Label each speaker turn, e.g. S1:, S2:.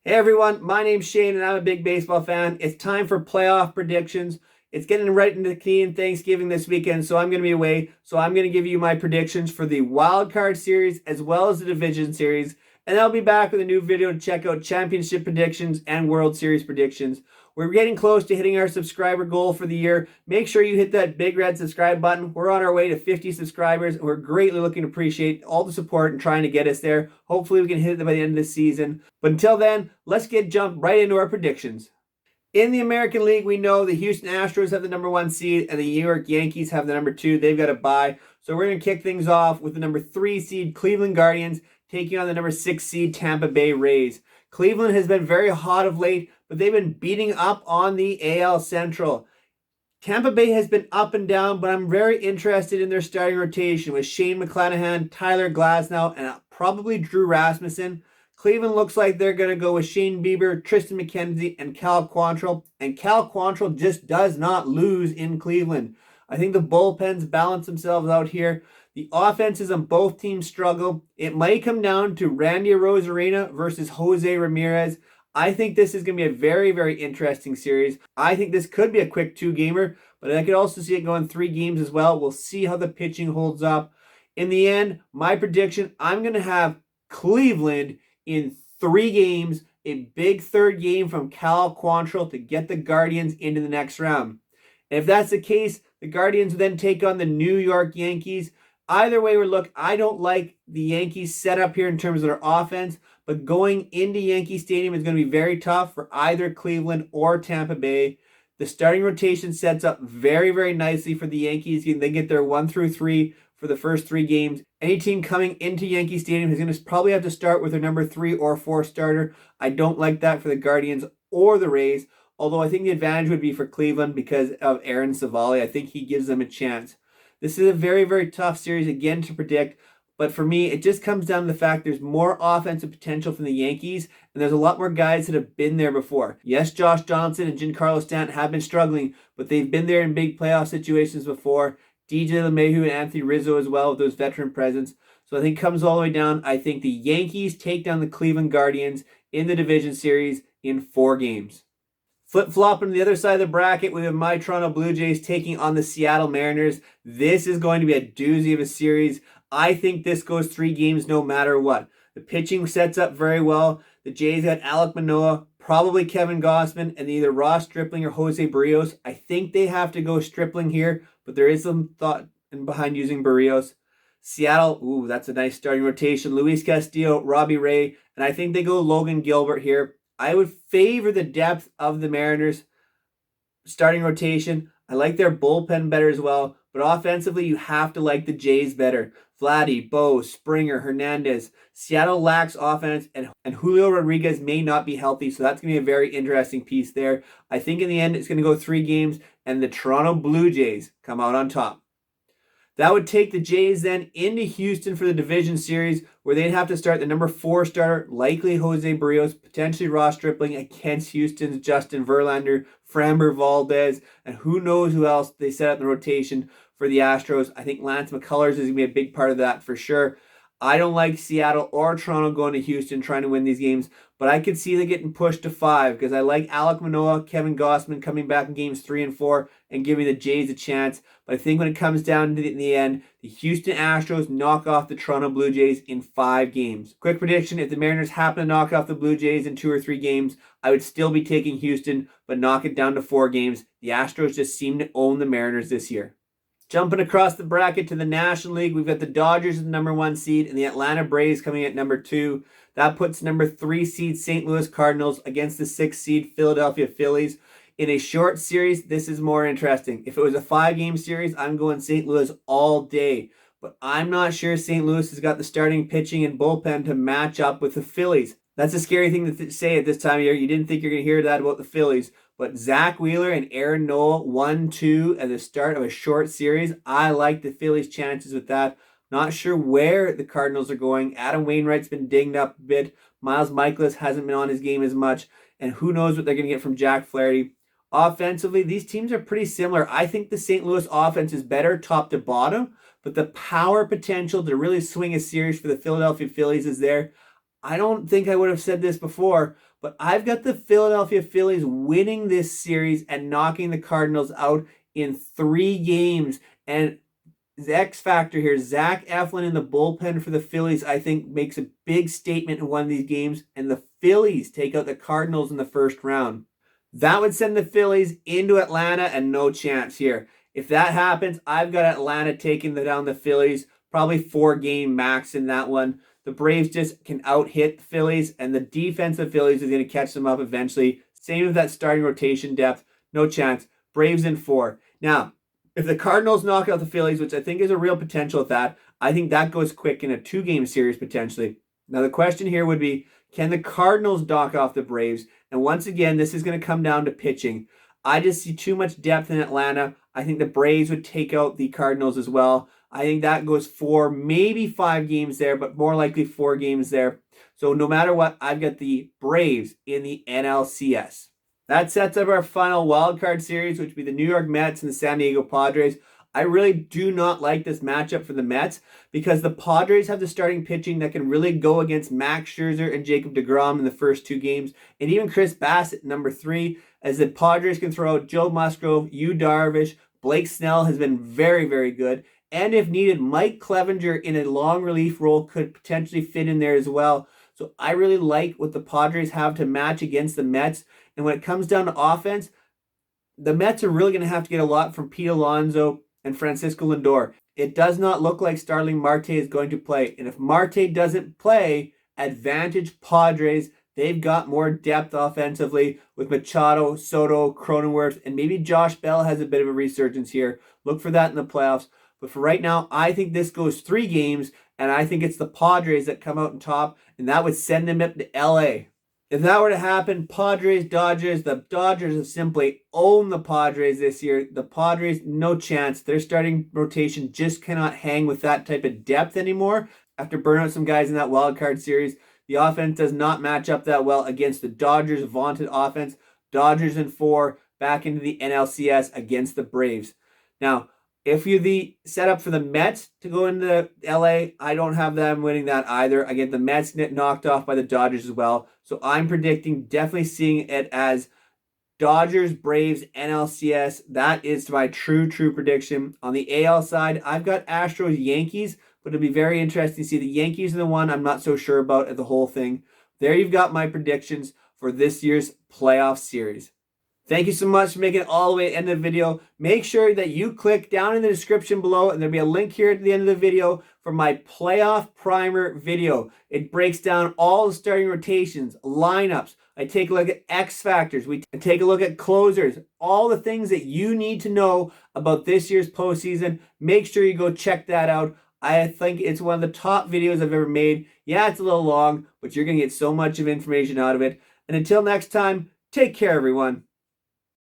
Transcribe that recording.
S1: Hey everyone, my name's Shane and I'm a big baseball fan. It's time for playoff predictions. It's getting right into Canadian Thanksgiving this weekend, so I'm going to be away. So I'm going to give you my predictions for the wild card series as well as the division series. And I'll be back with a new video to check out championship predictions and World Series predictions. We're getting close to hitting our subscriber goal for the year. Make sure you hit that big red subscribe button. We're on our way to 50 subscribers, and we're greatly looking to appreciate all the support and trying to get us there. Hopefully we can hit it by the end of the season. But until then, let's jump right into our predictions. In the American League, we know the Houston Astros have the number 1 seed and the New York Yankees have the number 2. They've got a bye. So we're going to kick things off with the number 3 seed Cleveland Guardians taking on the number 6 seed Tampa Bay Rays. Cleveland has been very hot of late, but they've been beating up on the AL Central. Tampa Bay has been up and down, but I'm very interested in their starting rotation with Shane McClanahan, Tyler Glasnow, and probably Drew Rasmussen. Cleveland looks like they're going to go with Shane Bieber, Tristan McKenzie, and Cal Quantrill. And Cal Quantrill just does not lose in Cleveland. I think the bullpens balance themselves out here. The offenses on both teams struggle. It might come down to Randy Arozarena versus Jose Ramirez. I think this is going to be a very, very interesting series. I think this could be a quick 2-gamer, but I could also see it going 3 games as well. We'll see how the pitching holds up. In the end, my prediction, I'm going to have Cleveland in 3 games, a big 3rd game from Cal Quantrill to get the Guardians into the next round. And if that's the case, the Guardians will then take on the New York Yankees. Either way we look, I don't like the Yankees setup here in terms of their offense, but going into Yankee Stadium is going to be very tough for either Cleveland or Tampa Bay. The starting rotation sets up very, very nicely for the Yankees. They get their 1 through 3 for the first 3 games. Any team coming into Yankee Stadium is going to probably have to start with their number 3 or 4 starter. I don't like that for the Guardians or the Rays, although I think the advantage would be for Cleveland because of Aaron Savali. I think he gives them a chance. This is a very, very tough series again to predict, but for me, it just comes down to the fact there's more offensive potential from the Yankees, and there's a lot more guys that have been there before. Yes, Josh Johnson and Giancarlo Stanton have been struggling, but they've been there in big playoff situations before. DJ LeMahieu and Anthony Rizzo as well with those veteran presence. So I think it comes all the way down. I think the Yankees take down the Cleveland Guardians in the division series in 4 games. Flip-flopping to the other side of the bracket, we have my Toronto Blue Jays taking on the Seattle Mariners. This is going to be a doozy of a series. I think this goes 3 games no matter what. The pitching sets up very well. The Jays got Alek Manoah, probably Kevin Gausman, and either Ross Stripling or Jose Barrios. I think they have to go Stripling here, but there is some thought behind using Barrios. Seattle, ooh, that's a nice starting rotation. Luis Castillo, Robbie Ray, and I think they go Logan Gilbert here. I would favor the depth of the Mariners starting rotation. I like their bullpen better as well, but offensively, you have to like the Jays better. Vladdy, Bo, Springer, Hernandez. Seattle lacks offense, and Julio Rodriguez may not be healthy, so that's going to be a very interesting piece there. I think in the end, it's going to go 3 games, and the Toronto Blue Jays come out on top. That would take the Jays then into Houston for the division series, where they'd have to start the number 4 starter, likely Jose Barrios, potentially Ross Stripling against Houston's Justin Verlander, Framber Valdez, and who knows who else they set up in the rotation for the Astros. I think Lance McCullers is going to be a big part of that for sure. I don't like Seattle or Toronto going to Houston trying to win these games, but I could see them getting pushed to 5 because I like Alek Manoah, Kevin Gausman coming back in games 3 and 4 and giving the Jays a chance. But I think when it comes down to the end, the Houston Astros knock off the Toronto Blue Jays in 5 games. Quick prediction, if the Mariners happen to knock off the Blue Jays in 2 or 3 games, I would still be taking Houston, but knock it down to 4 games. The Astros just seem to own the Mariners this year. Jumping across the bracket to the National League, we've got the Dodgers as the number 1 seed and the Atlanta Braves coming at number 2. That puts number 3 seed St. Louis Cardinals against the 6 seed Philadelphia Phillies. In a short series, this is more interesting. If it was a 5-game series, I'm going St. Louis all day. But I'm not sure St. Louis has got the starting pitching and bullpen to match up with the Phillies. That's a scary thing to say at this time of year. You didn't think you're going to hear that about the Phillies. But Zach Wheeler and Aaron Nola 1-2 at the start of a short series. I like the Phillies' chances with that. Not sure where the Cardinals are going. Adam Wainwright's been dinged up a bit. Miles Michaelis hasn't been on his game as much. And who knows what they're going to get from Jack Flaherty. Offensively, these teams are pretty similar. I think the St. Louis offense is better top to bottom, but the power potential to really swing a series for the Philadelphia Phillies is there. I don't think I would have said this before, but I've got the Philadelphia Phillies winning this series and knocking the Cardinals out in 3 games. And the X factor here, Zach Eflin in the bullpen for the Phillies, I think makes a big statement in one of these games, and the Phillies take out the Cardinals in the first round. That would send the Phillies into Atlanta, and no chance here. If that happens, I've got Atlanta taking down the Phillies, probably 4-game max in that one. The Braves just can out-hit the Phillies, and the defensive Phillies is going to catch them up eventually. Same with that starting rotation depth. No chance. Braves in 4. Now, if the Cardinals knock out the Phillies, which I think is a real potential at that, I think that goes quick in a 2-game series potentially. Now, the question here would be, can the Cardinals knock off the Braves? And once again, this is going to come down to pitching. I just see too much depth in Atlanta. I think the Braves would take out the Cardinals as well. I think that goes 4, maybe 5 games there, but more likely 4 games there. So no matter what, I've got the Braves in the NLCS. That sets up our final wildcard series, which would be the New York Mets and the San Diego Padres. I really do not like this matchup for the Mets because the Padres have the starting pitching that can really go against Max Scherzer and Jacob deGrom in the first 2 games, and even Chris Bassett, number 3, as the Padres can throw out Joe Musgrove, Yu Darvish. Blake Snell has been very, very good. And if needed, Mike Clevenger in a long relief role could potentially fit in there as well. So I really like what the Padres have to match against the Mets. And when it comes down to offense, the Mets are really going to have to get a lot from Pete Alonso and Francisco Lindor. It does not look like Starling Marte is going to play. And if Marte doesn't play, advantage Padres. They've got more depth offensively with Machado, Soto, Cronenworth, and maybe Josh Bell has a bit of a resurgence here. Look for that in the playoffs. But for right now, I think this goes 3 games, and I think it's the Padres that come out on top, and that would send them up to LA. If that were to happen, Padres, Dodgers, the Dodgers have simply owned the Padres this year. The Padres, no chance. Their starting rotation just cannot hang with that type of depth anymore. After burning out some guys in that wild card series, the offense does not match up that well against the Dodgers' vaunted offense. Dodgers in 4, back into the NLCS against the Braves. Now, if you're the setup for the Mets to go into LA, I don't have them winning that either. Again, the Mets get knocked off by the Dodgers as well. So I'm predicting, definitely seeing it as Dodgers, Braves, NLCS. That is my true prediction. On the AL side, I've got Astros, Yankees, but it'll be very interesting to see. The Yankees are the one I'm not so sure about at the whole thing. There you've got my predictions for this year's playoff series. Thank you so much for making it all the way to the end of the video. Make sure that you click down in the description below, and there'll be a link here at the end of the video for my playoff primer video. It breaks down all the starting rotations, lineups. I take a look at X factors. We take a look at closers, all the things that you need to know about this year's postseason. Make sure you go check that out. I think it's one of the top videos I've ever made. Yeah, it's a little long, but you're going to get so much of information out of it. And until next time, take care, everyone.